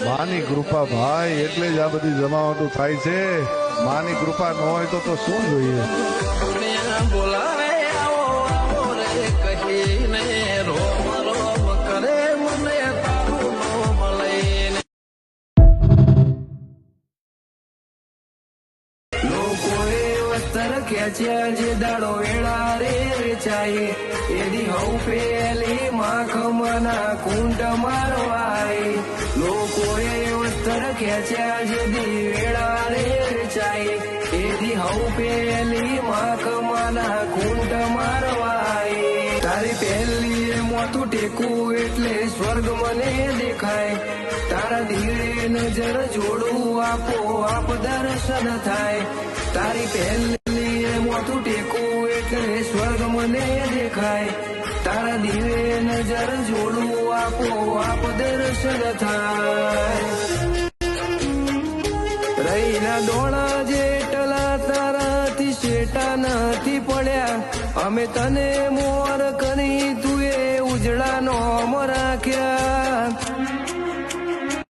માની કૃપા ભાઈ, એટલે જ આ બધી જમાવટો થાય છે. માની કૃપા ન હોય તો શું જોઈએ? બોલાવે આવો આવો રે કહીને રોમ રોમ કરે મને તારું નામ લઈને. લોકોએ વસ્ત્ર ખેંચ્યા જે દાડો વેળા રે વેચાય એની હઉ પેલી માખમના કુંડ મારવાય. લોકોએ વસ્ત્ર ખેંચ્યા જે દી વેળા રે વેચાય એની હઉ પેલી માખમના કુંડ મારવાય. તારી પહેલી મોતું ટેકું એટલે સ્વર્ગ મને દેખાય. તારા ધીરે નજર જોડું આપો આપ દર્શન થાય. તારી પહેલી મોતું ટેકું એટલે સ્વર્ગ મને દેખાય. તારા ધીરે નજર જોડું આપો આપ દર્શન થાય. રહીના દોણા જેટલા તારાથી શેટા નથી પડ્યા. અમે તને મોર કરી તુએ ઉજળા નો રાખ્યા.